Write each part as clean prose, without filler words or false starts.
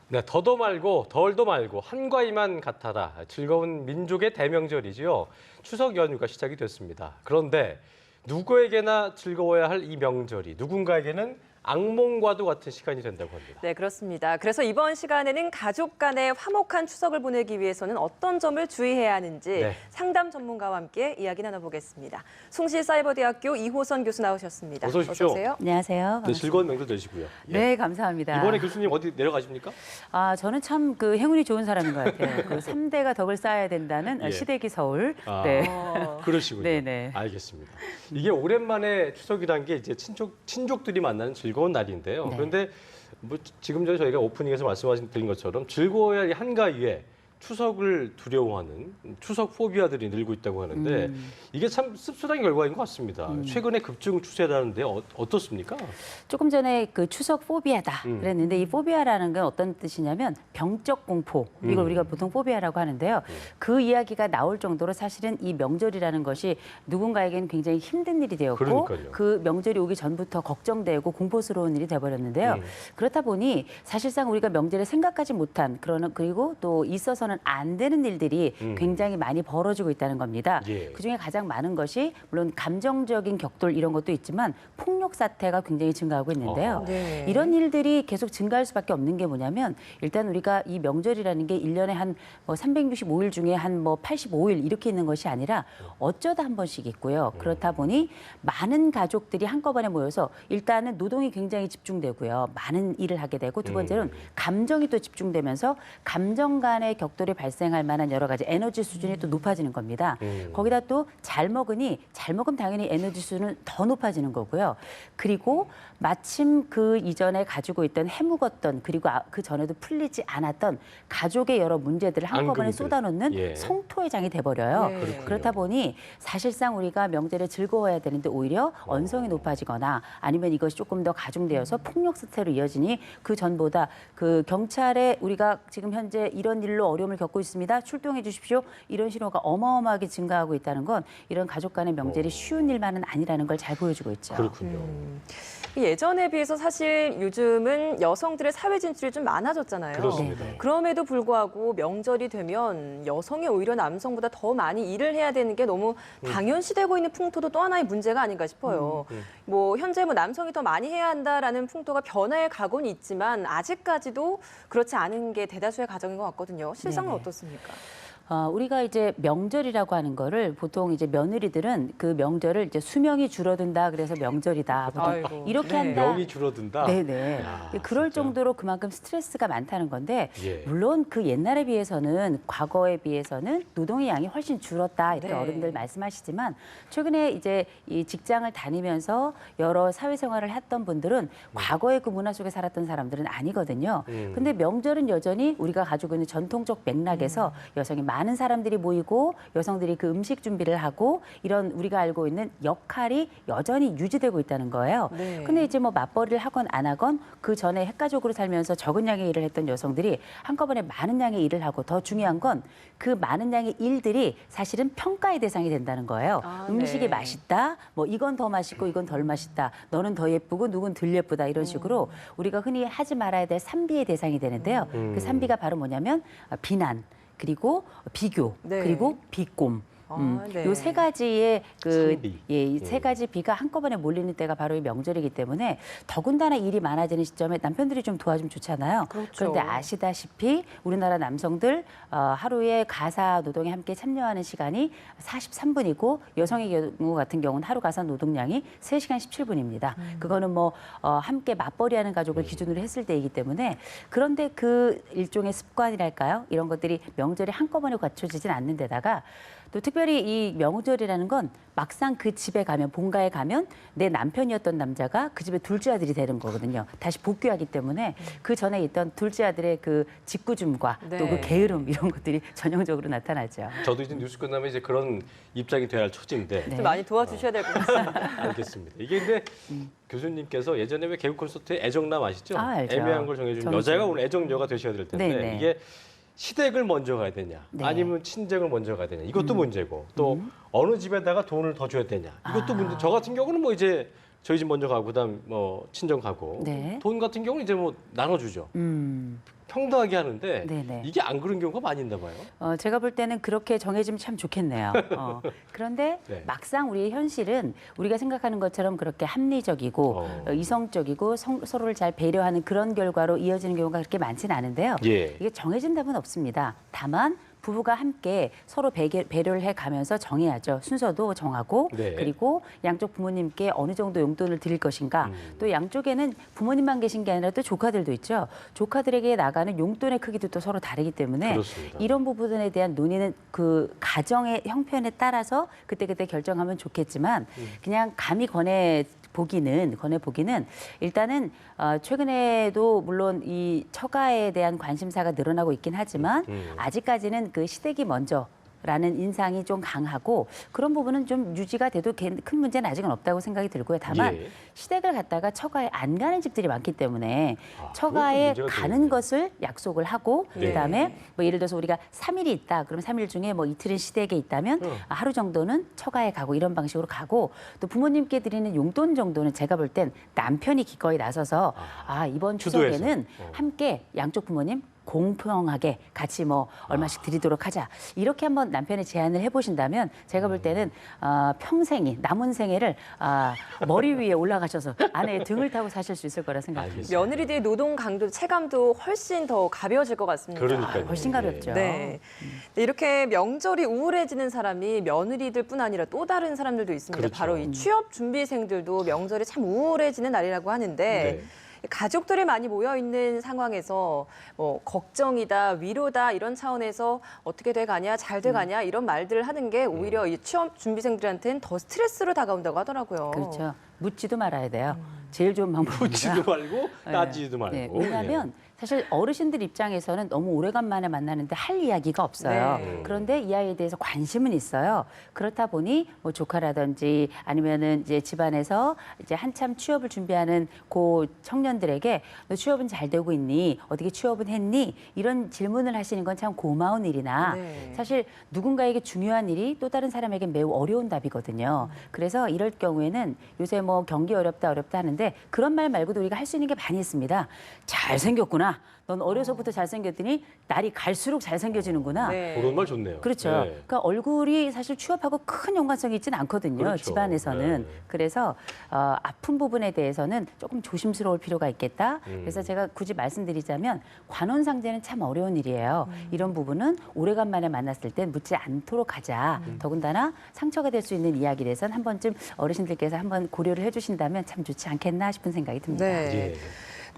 네, 더도 말고 덜도 말고 한과이만 같아라. 즐거운 민족의 대명절이지요. 추석 연휴가 시작이 됐습니다. 그런데 누구에게나 즐거워야 할 이 명절이 누군가에게는 악몽과도 같은 시간이 된다고 합니다. 네, 그렇습니다. 그래서 이번 시간에는 가족 간의 화목한 추석을 보내기 위해서는 어떤 점을 주의해야 하는지 네. 상담 전문가와 함께 이야기 나눠보겠습니다. 숭실사이버대학교 이호선 교수 나오셨습니다. 어서 오십시오. 오세요. 안녕하세요. 네, 즐거운 명절 되시고요. 예. 네, 감사합니다. 이번에 교수님 어디 내려가십니까? 저는 참 그 행운이 좋은 사람인 것 같아요. 그 3대가 덕을 쌓아야 된다는 예. 시댁이 서울. 아, 네. 그러시군요. 네네. 알겠습니다. 이게 오랜만에 추석이란 게 이제 친족들이 만나는 즐거운 날인데요. 네. 그런데 뭐 지금 전에 저희가 오프닝에서 말씀드린 것처럼 즐거워야 할 한가위에 추석을 두려워하는 추석 포비아들이 늘고 있다고 하는데 이게 참 씁쓸한 결과인 것 같습니다. 최근에 급증 추세라는데 어떻습니까? 조금 전에 그 추석 포비아다 그랬는데 이 포비아라는 건 어떤 뜻이냐면 병적 공포. 이걸 우리가 보통 포비아라고 하는데요. 그 이야기가 나올 정도로 사실은 이 명절이라는 것이 누군가에게는 굉장히 힘든 일이 되었고 그러니까요. 그 명절이 오기 전부터 걱정되고 공포스러운 일이 돼버렸는데요. 그렇다 보니 사실상 우리가 명절에 생각하지 못한 그리고 또 있어서는 안 되는 일들이 굉장히 많이 벌어지고 있다는 겁니다. 예. 그중에 가장 많은 것이 물론 감정적인 격돌 이런 것도 있지만 폭력 사태가 굉장히 증가하고 있는데요. 네. 이런 일들이 계속 증가할 수밖에 없는 게 뭐냐면 일단 우리가 이 명절이라는 게 1년에 한 365일 중에 한 85일 이렇게 있는 것이 아니라 어쩌다 한 번씩 있고요. 그렇다 보니 많은 가족들이 한꺼번에 모여서 일단은 노동이 굉장히 집중되고요. 많은 일을 하게 되고 두 번째는 감정이 또 집중되면서 감정 간의 격돌이 발생할 만한 여러 가지 에너지 수준이 또 높아지는 겁니다. 거기다 또 잘 먹으면 당연히 에너지 수준은 더 높아지는 거고요. 그리고 마침 그 이전에 가지고 있던 해묵었던 그리고 그 전에도 풀리지 않았던 가족의 여러 문제들을 한꺼번에 앙금들. 쏟아놓는 예. 성토의 장이 돼버려요. 네. 그렇군요. 그렇다 보니 사실상 우리가 명절에 즐거워야 되는데 오히려 언성이 높아지거나 아니면 이것이 조금 더 가중되어서 폭력 사태로 이어지니 그 전보다 그 경찰에 우리가 지금 현재 이런 일로 어려움을 겪고 있습니다. 출동해 주십시오. 이런 신호가 어마어마하게 증가하고 있다는 건 이런 가족 간의 명절이 쉬운 일만은 아니라는 걸 잘 보여주고 있죠. 그렇군요. 예전에 비해서 사실 요즘은 여성들의 사회 진출이 좀 많아졌잖아요. 그렇습니다. 그럼에도 불구하고 명절이 되면 여성이 오히려 남성보다 더 많이 일을 해야 되는 게 너무 당연시되고 있는 풍토도 또 하나의 문제가 아닌가 싶어요. 뭐 현재 남성이 더 많이 해야 한다라는 풍토가 변화해 가고는 있지만 아직까지도 그렇지 않은 게 대다수의 가정인 것 같거든요. 실상은 네네. 어떻습니까? 우리가 이제 명절이라고 하는 거를 보통 이제 며느리들은 그 명절을 이제 수명이 줄어든다 그래서 명절이다. 보통 아이고, 이렇게 네. 한다. 명이 줄어든다. 네네. 야, 그럴 진짜. 정도로 그만큼 스트레스가 많다는 건데 예. 물론 그 옛날에 비해서는 과거에 비해서는 노동의 양이 훨씬 줄었다 이렇게 네. 어른들 말씀하시지만 최근에 이제 이 직장을 다니면서 여러 사회생활을 했던 분들은 과거의 그 문화 속에 살았던 사람들은 아니거든요. 근데 명절은 여전히 우리가 가지고 있는 전통적 맥락에서 여성이 많은 사람들이 모이고 여성들이 그 음식 준비를 하고 이런 우리가 알고 있는 역할이 여전히 유지되고 있다는 거예요. 네. 근데 이제 뭐 맞벌이를 하건 안 하건 그 전에 핵가족으로 살면서 적은 양의 일을 했던 여성들이 한꺼번에 많은 양의 일을 하고 더 중요한 건 그 많은 양의 일들이 사실은 평가의 대상이 된다는 거예요. 음식이 네. 맛있다, 뭐 이건 더 맛있고 이건 덜 맛있다, 너는 더 예쁘고 누군 덜 예쁘다 이런 식으로 우리가 흔히 하지 말아야 될 산비의 대상이 되는데요. 그 산비가 바로 뭐냐면 비난, 그리고 비교, 네. 그리고 비꼼. 네. 요 세 가지의 그 산비. 이 세 가지 비가 한꺼번에 몰리는 때가 바로 이 명절이기 때문에 더군다나 일이 많아지는 시점에 남편들이 좀 도와주면 좋잖아요. 그렇죠. 그런데 아시다시피 우리나라 남성들 하루에 가사 노동에 함께 참여하는 시간이 43분이고 여성의 경우 같은 경우는 하루 가사 노동량이 3시간 17분입니다. 그거는 뭐 함께 맞벌이하는 가족을 기준으로 했을 때이기 때문에 그런데 그 일종의 습관이랄까요? 이런 것들이 명절에 한꺼번에 갖춰지진 않는 데다가 또 특별히 이 명절이라는 건 막상 그 집에 가면 본가에 가면 내 남편이었던 남자가 그 집의 둘째 아들이 되는 거거든요. 다시 복귀하기 때문에 그 전에 있던 둘째 아들의 그 짓궂음과 네. 또 그 게으름 이런 것들이 전형적으로 나타나죠. 저도 이제 뉴스 끝나면 이제 그런 입장이 돼야 할 처지인데. 네. 좀 많이 도와주셔야 될 것 같습니다. 알겠습니다. 이게 근데 교수님께서 예전에 왜 개그 콘서트에 애정남 아시죠? 알죠. 애매한 걸 정해주는 정해주는. 여자가 오늘 애정녀가 되셔야 될 텐데 네네. 이게 시댁을 먼저 가야 되냐 네. 아니면 친정을 먼저 가야 되냐 이것도 문제고 또 어느 집에다가 돈을 더 줘야 되냐 이것도 문제. 저 같은 경우는 뭐 이제 저희 집 먼저 가고 그다음 뭐 친정 가고 네. 돈 같은 경우는 이제 뭐 나눠주죠. 평등하게 하는데 네네. 이게 안 그런 경우가 많이 있나 봐요. 제가 볼 때는 그렇게 정해지면 참 좋겠네요. 그런데 네. 막상 우리의 현실은 우리가 생각하는 것처럼 그렇게 합리적이고 이성적이고 서로를 잘 배려하는 그런 결과로 이어지는 경우가 그렇게 많지는 않은데요. 예. 이게 정해진 답은 없습니다. 다만 부부가 함께 서로 배려를 해가면서 정해야죠. 순서도 정하고 네. 그리고 양쪽 부모님께 어느 정도 용돈을 드릴 것인가. 또 양쪽에는 부모님만 계신 게 아니라 또 조카들도 있죠. 조카들에게 나가는 용돈의 크기도 또 서로 다르기 때문에 그렇습니다. 이런 부분에 대한 논의는 그 가정의 형편에 따라서 그때그때 결정하면 좋겠지만 그냥 감히 권해 보기는 일단은 최근에도 물론 이 처가에 대한 관심사가 늘어나고 있긴 하지만 아직까지는 그 시댁이 먼저라는 인상이 좀 강하고 그런 부분은 좀 유지가 돼도 큰 문제는 아직은 없다고 생각이 들고요. 다만 예. 시댁을 갔다가 처가에 안 가는 집들이 많기 때문에 그것도 처가에 문제가 가는 되겠네요. 것을 약속을 하고 네. 그다음에 뭐 예를 들어서 우리가 3일이 있다. 그럼 3일 중에 뭐 이틀은 시댁에 있다면 하루 정도는 처가에 가고 이런 방식으로 가고 또 부모님께 드리는 용돈 정도는 제가 볼 땐 남편이 기꺼이 나서서 이번 주도해서. 추석에는 함께 양쪽 부모님 공평하게 같이 뭐 얼마씩 드리도록 하자. 이렇게 한번 남편의 제안을 해보신다면 제가 볼 때는 평생이 남은 생애를 머리 위에 올라가셔서 아내의 등을 타고 사실 수 있을 거라 생각합니다. 알겠습니다. 며느리들의 노동 강도, 체감도 훨씬 더 가벼워질 것 같습니다. 그러니까요. 훨씬 가볍죠. 네. 이렇게 명절이 우울해지는 사람이 며느리들뿐 아니라 또 다른 사람들도 있습니다. 그렇죠. 바로 이 취업 준비생들도 명절이 참 우울해지는 날이라고 하는데 네. 가족들이 많이 모여 있는 상황에서 뭐 걱정이다, 위로다 이런 차원에서 어떻게 돼가냐, 잘 돼가냐 이런 말들을 하는 게 오히려 이 취업 준비생들한테는 더 스트레스로 다가온다고 하더라고요. 그렇죠. 묻지도 말아야 돼요. 제일 좋은 방법입니다. 묻지도 말고 따지지도 말고. 네, 왜냐하면 사실 어르신들 입장에서는 너무 오래간만에 만나는데 할 이야기가 없어요. 네. 그런데 이 아이에 대해서 관심은 있어요. 그렇다 보니 뭐 조카라든지 아니면은 이제 집안에서 이제 한참 취업을 준비하는 고 청년들에게 너 취업은 잘 되고 있니? 어떻게 취업은 했니? 이런 질문을 하시는 건 참 고마운 일이나 네. 사실 누군가에게 중요한 일이 또 다른 사람에게 매우 어려운 답이거든요. 그래서 이럴 경우에는 요새 뭐 경기 어렵다 하는데 그런 말 말고도 우리가 할 수 있는 게 많이 있습니다. 잘생겼구나. 넌 어려서부터 잘생겼더니 날이 갈수록 잘생겨지는구나. 네. 그런 말 좋네요. 그렇죠. 네. 그러니까 얼굴이 사실 취업하고 큰 연관성이 있지는 않거든요. 그렇죠. 집안에서는. 네. 그래서 아픈 부분에 대해서는 조금 조심스러울 필요가 있겠다. 그래서 제가 굳이 말씀드리자면 관혼상제는 참 어려운 일이에요. 이런 부분은 오래간만에 만났을 때 묻지 않도록 하자. 더군다나 상처가 될 수 있는 이야기에 대해서는 한 번쯤 어르신들께서 한번 고려를 해주신다면 참 좋지 않겠나 싶은 생각이 듭니다. 네. 예.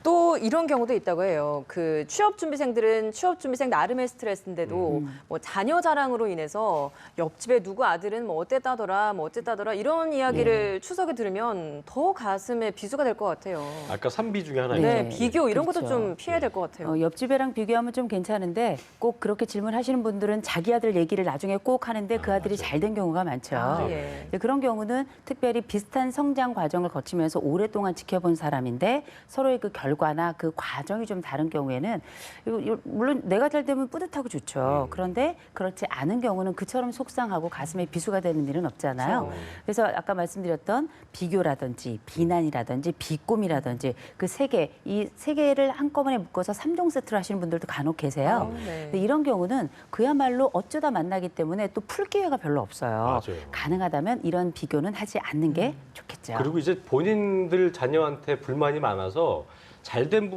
또 이런 경우도 있다고 해요. 그 취업 준비생들은 취업 준비생 나름의 스트레스인데도 뭐 자녀 자랑으로 인해서 옆집에 누구 아들은 뭐 어땠다더라, 이런 이야기를 추석에 들으면 더 가슴에 비수가 될 것 같아요. 아까 3비 중에 하나 네, 있죠. 비교 이런 것도 그렇죠. 좀 피해야 될 것 같아요. 옆집애랑 비교하면 좀 괜찮은데 꼭 그렇게 질문하시는 분들은 자기 아들 얘기를 나중에 꼭 하는데 그 아들이 맞아요. 잘 된 경우가 많죠. 예. 이제 그런 경우는 특별히 비슷한 성장 과정을 거치면서 오랫동안 지켜본 사람인데 서로의 그 결과나 그 과정이 좀 다른 경우에는 이거 물론 내가 잘 되면 뿌듯하고 좋죠. 그런데 그렇지 않은 경우는 그처럼 속상하고 가슴에 비수가 되는 일은 없잖아요. 그래서 아까 말씀드렸던 비교라든지 비난이라든지 비꼼이라든지 그 이 세 개를 한꺼번에 묶어서 3종 세트로 하시는 분들도 간혹 계세요. 네. 근데 이런 경우는 그야말로 어쩌다 만나기 때문에 또 풀 기회가 별로 없어요. 맞아요. 가능하다면 이런 비교는 하지 않는 게 좋겠죠. 그리고 이제 본인들 자녀한테 불만이 많아서 잘된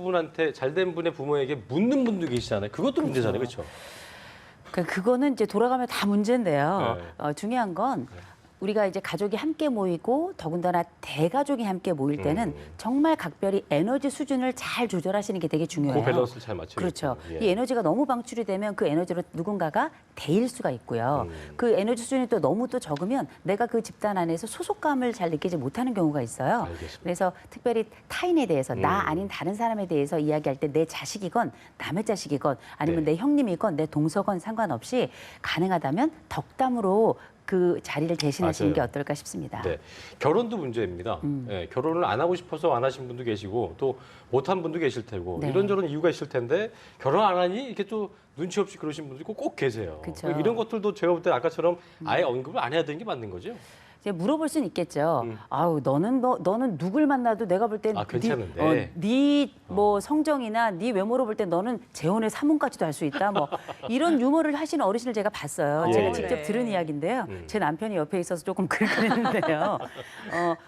분의 부모에게 묻는 분도 계시잖아요. 그것도 문제잖아요. 그렇죠? 그러니까 그거는 이제 돌아가면 다 문제인데요. 네. 중요한 건 우리가 이제 가족이 함께 모이고 더군다나 대가족이 함께 모일 때는 정말 각별히 에너지 수준을 잘 조절하시는 게 되게 중요해요. 그 밸런스를 잘 맞춰야 그렇죠. 되겠군요. 이 에너지가 너무 방출이 되면 그 에너지로 누군가가 데일 수가 있고요. 그 에너지 수준이 또 너무 또 적으면 내가 그 집단 안에서 소속감을 잘 느끼지 못하는 경우가 있어요. 알겠습니다. 그래서 특별히 타인에 대해서 나 아닌 다른 사람에 대해서 이야기할 때 내 자식이건 남의 자식이건 아니면 네. 내 형님이건 내 동서건 상관없이 가능하다면 덕담으로 그 자리를 대신하시는 맞아요. 게 어떨까 싶습니다. 네. 결혼도 문제입니다. 네, 결혼을 안 하고 싶어서 안 하신 분도 계시고 또 못한 분도 계실 테고 네. 이런저런 이유가 있을 텐데 결혼 안 하니 이렇게 또 눈치 없이 그러신 분들이 꼭 계세요. 그쵸. 이런 것들도 제가 볼 때 아까처럼 아예 언급을 안 해야 되는 게 맞는 거죠? 이제 물어볼 수는 있겠죠. 아우 너는 누굴 만나도 내가 볼 땐 괜찮은데. 네 뭐 성정이나 네 외모로 볼 때 너는 재혼의 사문까지도 할 수 있다. 뭐 이런 유머를 하시는 어르신을 제가 봤어요. 예. 제가 직접 네. 들은 이야기인데요. 제 남편이 옆에 있어서 조금 그랬는데요.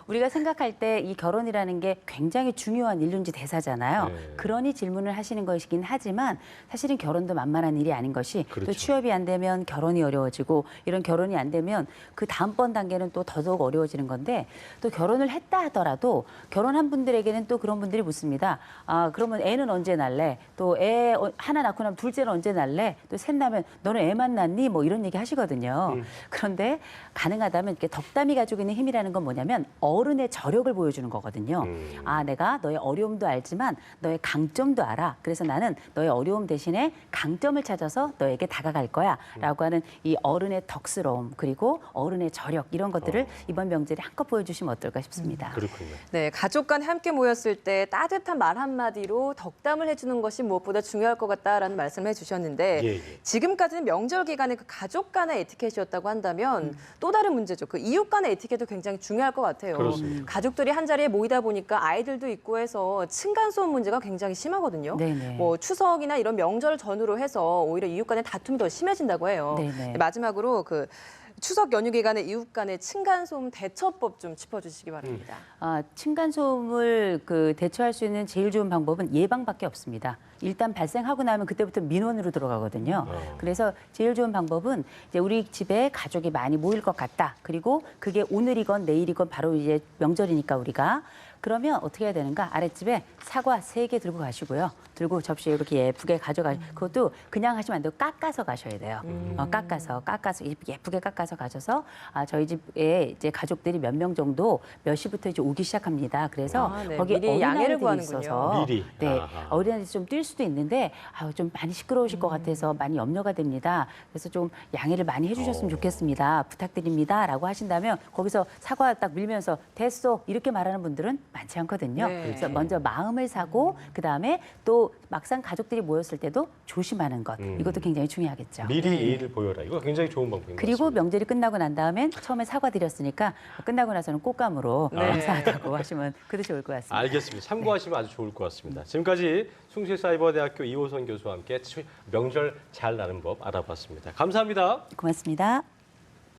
우리가 생각할 때 이 결혼이라는 게 굉장히 중요한 일륜지 대사잖아요. 네. 그러니 질문을 하시는 것이긴 하지만 사실은 결혼도 만만한 일이 아닌 것이 그렇죠. 또 취업이 안 되면 결혼이 어려워지고 이런 결혼이 안 되면 그 다음번 단계는 또 더더욱 어려워지는 건데 또 결혼을 했다 하더라도 결혼한 분들에게는 또 그런 분들이 묻습니다. 아 그러면 애는 언제 낳을래? 또 애 하나 낳고 나면 둘째는 언제 낳을래? 또 셋 낳으면 너는 애만 낳니? 뭐 이런 얘기 하시거든요. 그런데 가능하다면 이렇게 덕담이 가지고 있는 힘이라는 건 뭐냐면 어른의 저력을 보여주는 거거든요. 아 내가 너의 어려움도 알지만 너의 강점도 알아. 그래서 나는 너의 어려움 대신에 강점을 찾아서 너에게 다가갈 거야. 라고 하는 이 어른의 덕스러움 그리고 어른의 저력 이런 것들을 이번 명절에 한껏 보여주시면 어떨까 싶습니다. 그렇군요. 네, 가족 간 함께 모였을 때 따뜻한 말 한마디로 덕담을 해주는 것이 무엇보다 중요할 것 같다라는 말씀을 해주셨는데 예, 예. 지금까지는 명절 기간에 그 가족 간의 에티켓이었다고 한다면 또 다른 문제죠. 그 이웃 간의 에티켓도 굉장히 중요할 것 같아요. 그렇습니다. 가족들이 한 자리에 모이다 보니까 아이들도 있고 해서 층간소음 문제가 굉장히 심하거든요. 네네. 뭐 추석이나 이런 명절 전후로 해서 오히려 이웃 간의 다툼이 더 심해진다고 해요. 네네. 마지막으로 그 추석 연휴 기간에 이웃 간의 층간소음 대처법 좀 짚어주시기 바랍니다. 층간소음을 대처할 수 있는 제일 좋은 방법은 예방밖에 없습니다. 일단 발생하고 나면 그때부터 민원으로 들어가거든요. 그래서 제일 좋은 방법은 이제 우리 집에 가족이 많이 모일 것 같다. 그리고 그게 오늘이건 내일이건 바로 이제 명절이니까 우리가 그러면 어떻게 해야 되는가? 아랫집에 사과 3개 들고 가시고요. 들고 접시에 이렇게 예쁘게 가져가. 그것도 그냥 하시면 안 되고 깎아서 가셔야 돼요. 깎아서 예쁘게 깎아서 가셔서 저희 집에 이제 가족들이 몇 명 정도 몇 시부터 이제 오기 시작합니다. 그래서 네. 거기에 미리 양해를 어린아이들이 구하는군요. 있어서 미리. 네, 아하. 어린아이들이 좀 뛸 수도 있는데 좀 많이 시끄러우실 것 같아서 많이 염려가 됩니다. 그래서 좀 양해를 많이 해주셨으면 좋겠습니다. 부탁드립니다라고 하신다면 거기서 사과 딱 밀면서 됐어 이렇게 말하는 분들은 많지 않거든요. 네. 그래서 먼저 마음을 사고 그다음에 또 막상 가족들이 모였을 때도 조심하는 것 이것도 굉장히 중요하겠죠. 미리 예의를 보여라. 이거 굉장히 좋은 방법인 것 그리고 같습니다. 명절이 끝나고 난 다음엔 처음에 사과드렸으니까 끝나고 나서는 꽃감으로 네. 감사하다고 하시면 그래도 좋을 것 같습니다. 알겠습니다. 참고하시면 아주 좋을 것 같습니다. 지금까지 숭실사이버대학교 이호선 교수와 함께 명절 잘 나는 법 알아봤습니다. 감사합니다. 고맙습니다.